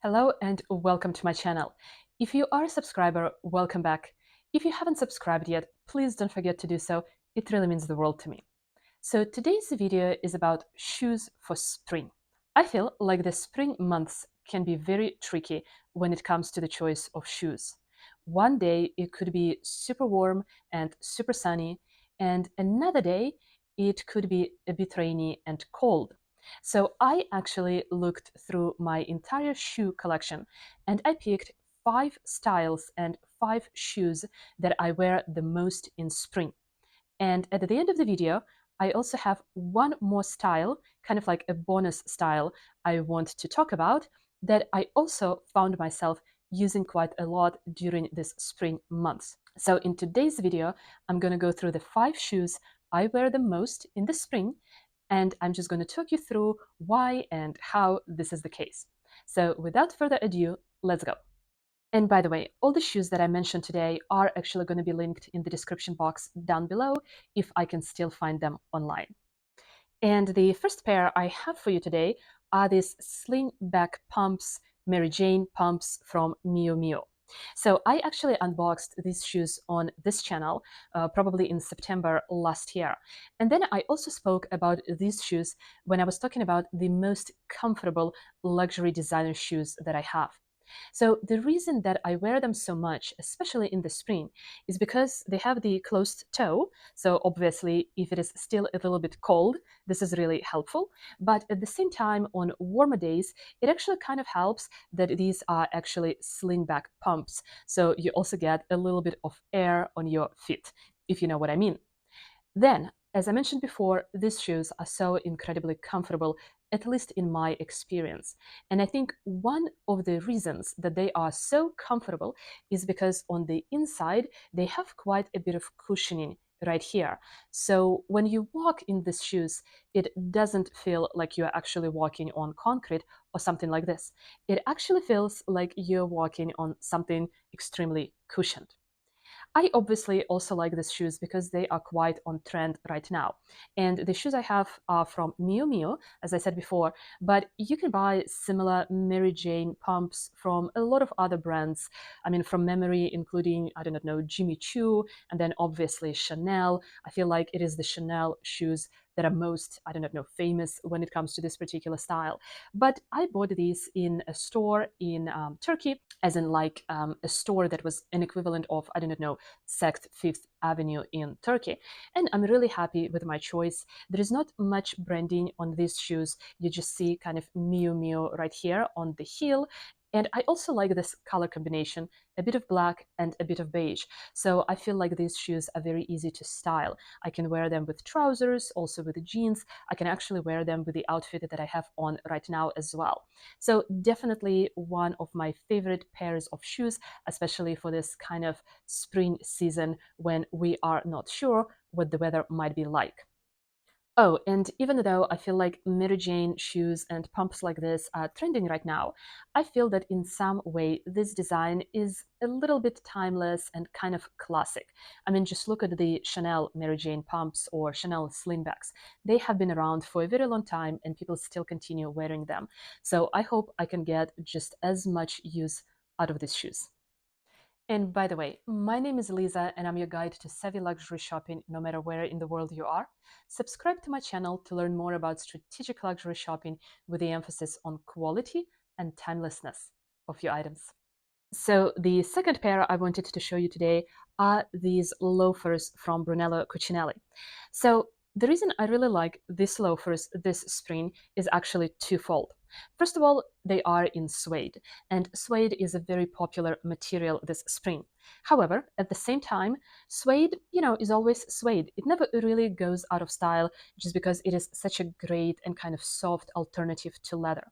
Hello and welcome to my channel. If you are a subscriber, welcome back. If you haven't subscribed yet, please don't forget to do so. It really means the world to me. So today's video is about shoes for spring. I feel like the spring months can be very tricky when it comes to the choice of shoes. One day it could be super warm and super sunny, and another day it could be a bit rainy and cold. So I actually looked through my entire shoe collection and I picked 5 styles and 5 shoes that I wear the most in spring. And at the end of the video, I also have one more style, kind of like a bonus style I want to talk about that I also found myself using quite a lot during this spring months. So in today's video, I'm going to go through the 5 shoes I wear the most in the spring, and I'm just going to talk you through why and how this is the case. So without further ado, let's go. And by the way, all the shoes that I mentioned today are actually going to be linked in the description box down below if I can still find them online. And the first pair I have for you today are these Slingback pumps, Mary Jane pumps from Miu Miu. So I actually unboxed these shoes on this channel, probably in September last year. And then I also spoke about these shoes when I was talking about the most comfortable luxury designer shoes that I have. So the reason that I wear them so much, especially in the spring, is because they have the closed toe. So obviously, if it is still a little bit cold, this is really helpful. But at the same time, on warmer days, it actually kind of helps that these are actually slingback pumps. So you also get a little bit of air on your feet, if you know what I mean. Then, as I mentioned before, these shoes are so incredibly comfortable, at least in my experience. And I think one of the reasons that they are so comfortable is because on the inside, they have quite a bit of cushioning right here. So when you walk in these shoes, it doesn't feel like you're actually walking on concrete or something like this. It actually feels like you're walking on something extremely cushioned. I obviously also like these shoes because they are quite on trend right now. And the shoes I have are from Miu Miu, as I said before, but you can buy similar Mary Jane pumps from a lot of other brands. I mean, from memory, including, I don't know, Jimmy Choo, and then obviously Chanel. I feel like it is the Chanel shoes that are most, I don't know, famous when it comes to this particular style. But I bought these in a store in Turkey, as in like a store that was an equivalent of, I don't know, Sect Fifth Avenue in Turkey. And I'm really happy with my choice. There is not much branding on these shoes. You just see kind of Miu Miu right here on the heel. And I also like this color combination, a bit of black and a bit of beige. So I feel like these shoes are very easy to style. I can wear them with trousers, also with the jeans. I can actually wear them with the outfit that I have on right now as well. So definitely one of my favorite pairs of shoes, especially for this kind of spring season when we are not sure what the weather might be like. Oh, and even though I feel like Mary Jane shoes and pumps like this are trending right now, I feel that in some way this design is a little bit timeless and kind of classic. I mean, just look at the Chanel Mary Jane pumps or Chanel Slingbacks. They have been around for a very long time and people still continue wearing them. So I hope I can get just as much use out of these shoes. And by the way, my name is Lisa and I'm your guide to savvy luxury shopping no matter where in the world you are. Subscribe to my channel to learn more about strategic luxury shopping with the emphasis on quality and timelessness of your items. So the second pair I wanted to show you today are these loafers from Brunello Cucinelli. So the reason I really like these loafers this spring is actually twofold. First of all, they are in suede, and suede is a very popular material this spring. However, at the same time, suede, is always suede. It never really goes out of style just because it is such a great and kind of soft alternative to leather.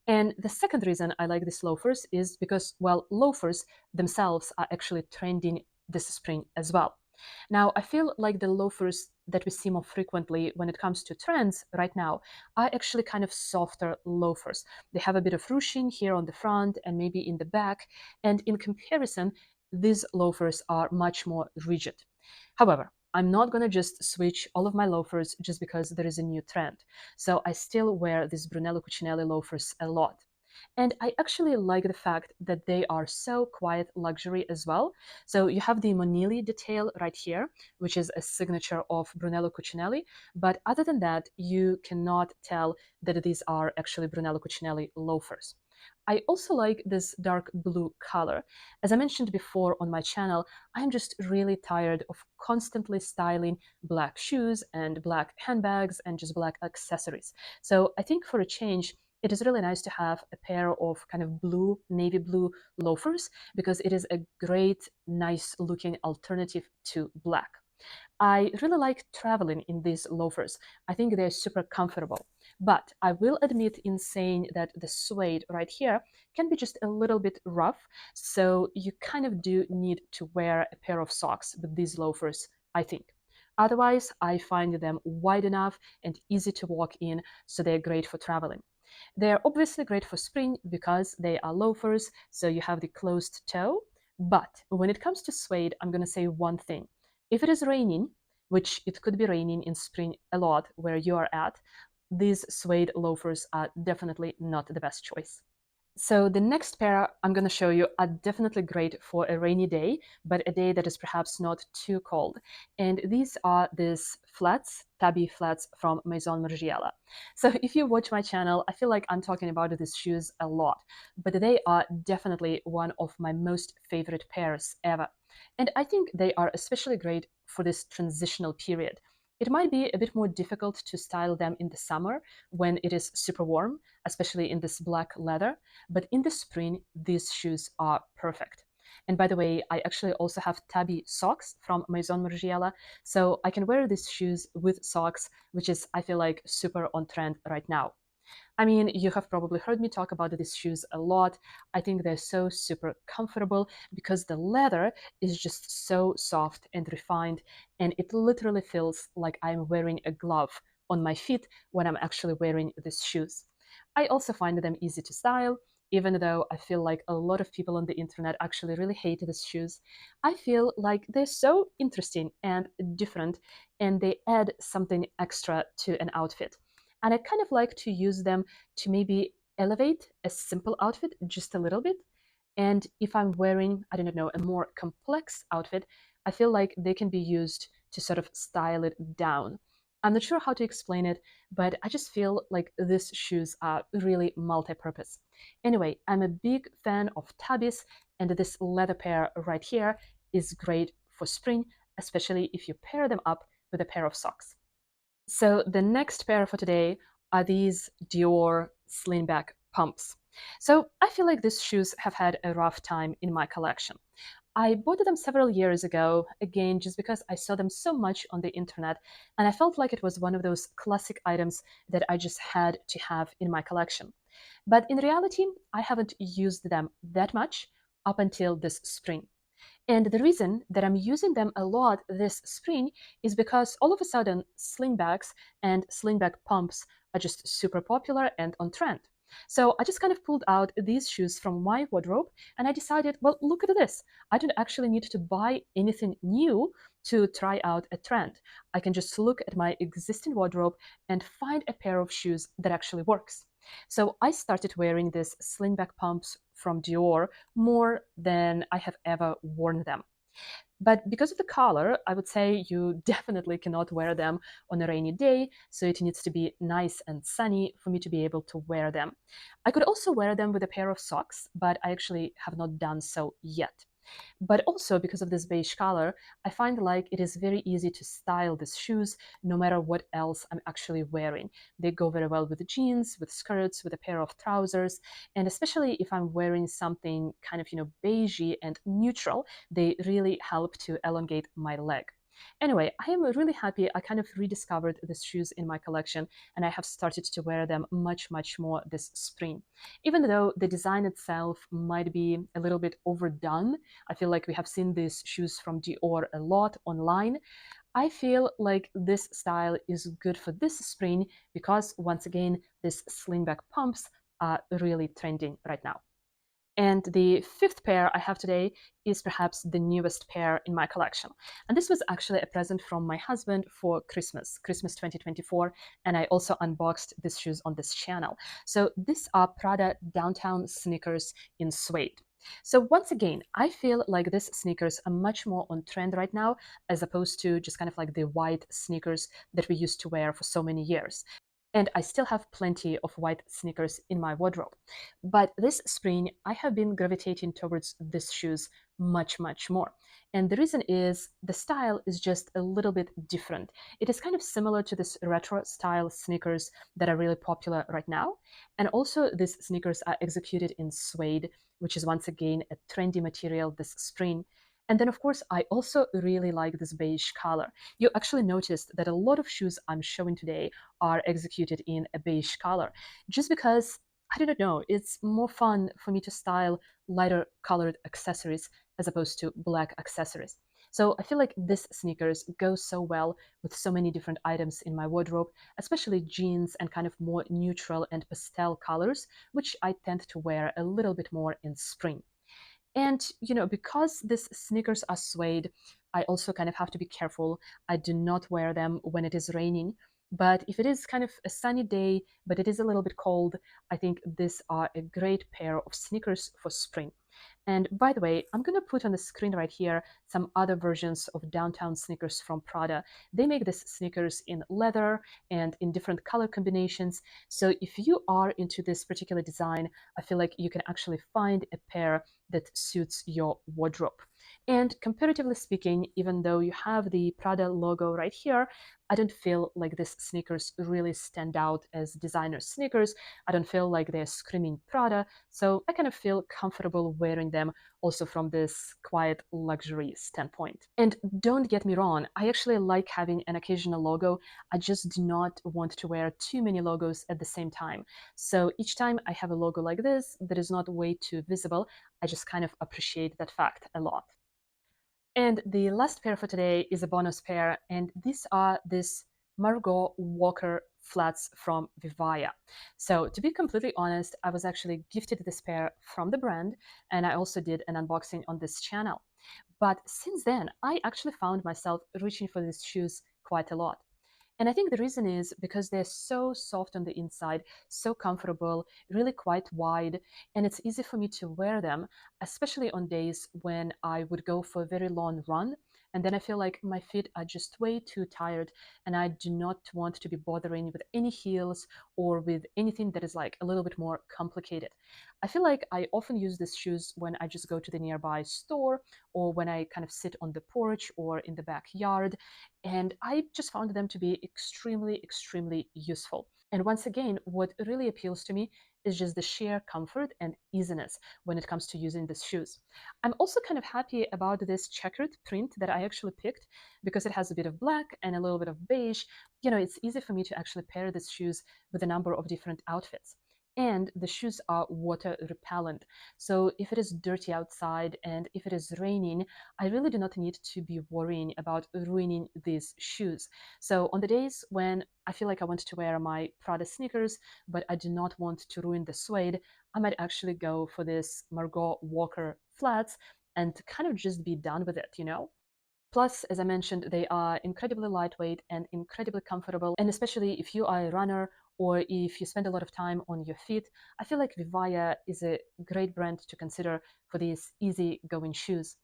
And the second reason I like these loafers is because, well, loafers themselves are actually trending this spring as well. Now, I feel like the loafers that we see more frequently when it comes to trends right now are actually kind of softer loafers. They have a bit of ruching here on the front and maybe in the back. And in comparison, these loafers are much more rigid. However, I'm not going to just switch all of my loafers just because there is a new trend. So I still wear these Brunello Cucinelli loafers a lot. And I actually like the fact that they are so quiet luxury as well. So you have the Monili detail right here, which is a signature of Brunello Cucinelli. But other than that, you cannot tell that these are actually Brunello Cucinelli loafers. I also like this dark blue color. As I mentioned before on my channel, I'm just really tired of constantly styling black shoes and black handbags and just black accessories. So I think for a change, it is really nice to have a pair of kind of blue, navy blue loafers because it is a great, nice looking alternative to black. I really like traveling in these loafers. I think they're super comfortable. But I will admit in saying that the suede right here can be just a little bit rough. So you kind of do need to wear a pair of socks with these loafers, I think. Otherwise, I find them wide enough and easy to walk in, so they're great for traveling. They're obviously great for spring because they are loafers, so you have the closed toe. But when it comes to suede, I'm going to say one thing. If it is raining, which it could be raining in spring a lot where you are at, these suede loafers are definitely not the best choice. So the next pair I'm going to show you are definitely great for a rainy day, but a day that is perhaps not too cold. And these are these flats, Tabi flats from Maison Margiela. So if you watch my channel, I feel like I'm talking about these shoes a lot, but they are definitely one of my most favorite pairs ever. And I think they are especially great for this transitional period. It might be a bit more difficult to style them in the summer when it is super warm, especially in this black leather, but in the spring, these shoes are perfect. And by the way, I actually also have Tabi socks from Maison Margiela, so I can wear these shoes with socks, which is, I feel like, super on trend right now. I mean, you have probably heard me talk about these shoes a lot. I think they're so super comfortable because the leather is just so soft and refined, and it literally feels like I'm wearing a glove on my feet when I'm actually wearing these shoes. I also find them easy to style. Even though I feel like a lot of people on the internet actually really hate these shoes, I feel like they're so interesting and different, and they add something extra to an outfit. And I kind of like to use them to maybe elevate a simple outfit just a little bit. And if I'm wearing, I don't know, a more complex outfit, I feel like they can be used to sort of style it down. I'm not sure how to explain it, but I just feel like these shoes are really multi-purpose. Anyway, I'm a big fan of Tabis, and this leather pair right here is great for spring, especially if you pair them up with a pair of socks. So the next pair for today are these Dior Slingback pumps. So I feel like these shoes have had a rough time in my collection. I bought them several years ago, again, just because I saw them so much on the internet, and I felt like it was one of those classic items that I just had to have in my collection. But in reality, I haven't used them that much up until this spring. And the reason that I'm using them a lot this spring is because all of a sudden slingbacks and slingback pumps are just super popular and on trend. So I just kind of pulled out these shoes from my wardrobe and I decided, well, look at this. I don't actually need to buy anything new to try out a trend. I can just look at my existing wardrobe and find a pair of shoes that actually works. So I started wearing these slingback pumps from Dior more than I have ever worn them. But because of the color, I would say you definitely cannot wear them on a rainy day, so it needs to be nice and sunny for me to be able to wear them. I could also wear them with a pair of socks, but I actually have not done so yet. But also because of this beige color, I find like it is very easy to style these shoes no matter what else I'm actually wearing. They go very well with jeans, with skirts, with a pair of trousers, and especially if I'm wearing something kind of, beigey and neutral, they really help to elongate my leg. Anyway, I am really happy I kind of rediscovered these shoes in my collection and I have started to wear them much, much more this spring. Even though the design itself might be a little bit overdone, I feel like we have seen these shoes from Dior a lot online. I feel like this style is good for this spring because, once again, these slingback pumps are really trending right now. And the fifth pair I have today is perhaps the newest pair in my collection. And this was actually a present from my husband for Christmas 2024. And I also unboxed these shoes on this channel. So these are Prada Downtown sneakers in suede. So once again, I feel like these sneakers are much more on trend right now, as opposed to just kind of like the white sneakers that we used to wear for so many years. And I still have plenty of white sneakers in my wardrobe. But this spring, I have been gravitating towards these shoes much more. And the reason is the style is just a little bit different. It is kind of similar to this retro style sneakers that are really popular right now. And also, these sneakers are executed in suede, which is once again a trendy material this spring. And then, of course, I also really like this beige color. You actually noticed that a lot of shoes I'm showing today are executed in a beige color, just because I don't know, it's more fun for me to style lighter colored accessories as opposed to black accessories. So I feel like these sneakers go so well with so many different items in my wardrobe, especially jeans and kind of more neutral and pastel colors, which I tend to wear a little bit more in spring. And, because these sneakers are suede, I also kind of have to be careful. I do not wear them when it is raining. But if it is kind of a sunny day, but it is a little bit cold, I think these are a great pair of sneakers for spring. And by the way, I'm going to put on the screen right here some other versions of downtown sneakers from Prada. They make these sneakers in leather and in different color combinations. So if you are into this particular design, I feel like you can actually find a pair that suits your wardrobe. And comparatively speaking, even though you have the Prada logo right here, I don't feel like these sneakers really stand out as designer sneakers. I don't feel like they're screaming Prada, so I kind of feel comfortable wearing them also from this quiet luxury standpoint. And don't get me wrong, I actually like having an occasional logo. I just do not want to wear too many logos at the same time. So each time I have a logo like this that is not way too visible, I just kind of appreciate that fact a lot. And the last pair for today is a bonus pair, and these are this Margot Walker flats from VIVAIA. So to be completely honest, I was actually gifted this pair from the brand, and I also did an unboxing on this channel. But since then, I actually found myself reaching for these shoes quite a lot. And I think the reason is because they're so soft on the inside, so comfortable, really quite wide, and it's easy for me to wear them, especially on days when I would go for a very long run. And then I feel like my feet are just way too tired, and I do not want to be bothering with any heels or with anything that is like a little bit more complicated. I feel like I often use these shoes when I just go to the nearby store or when I kind of sit on the porch or in the backyard, and I just found them to be extremely useful. And once again, what really appeals to me is just the sheer comfort and easiness when it comes to using these shoes. I'm also kind of happy about this checkered print that I actually picked because it has a bit of black and a little bit of beige. It's easy for me to actually pair these shoes with a number of different outfits. And the shoes are water repellent. So if it is dirty outside and if it is raining, I really do not need to be worrying about ruining these shoes. So on the days when I feel like I want to wear my Prada sneakers, but I do not want to ruin the suede, I might actually go for this Margot Walker flats and kind of just be done with it. Plus, as I mentioned, they are incredibly lightweight and incredibly comfortable. And especially if you are a runner or if you spend a lot of time on your feet, I feel like VIVAIA is a great brand to consider for these easy going shoes.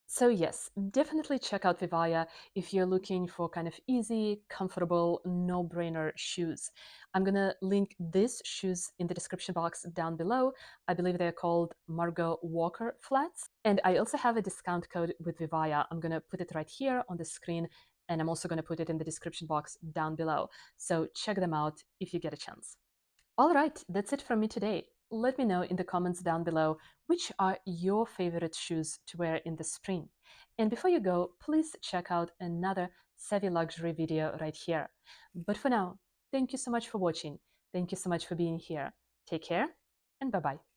So yes, definitely check out VIVAIA if you're looking for kind of easy, comfortable, no-brainer shoes. I'm gonna link these shoes in the description box down below. I believe they're called Margot Walker flats. And I also have a discount code with VIVAIA. I'm gonna put it right here on the screen, and I'm also gonna put it in the description box down below. So check them out if you get a chance. All right, that's it from me today. Let me know in the comments down below which are your favorite shoes to wear in the spring. And before you go, please check out another Savvy Luxury video right here. But for now, thank you so much for watching. Thank you so much for being here. Take care and bye-bye.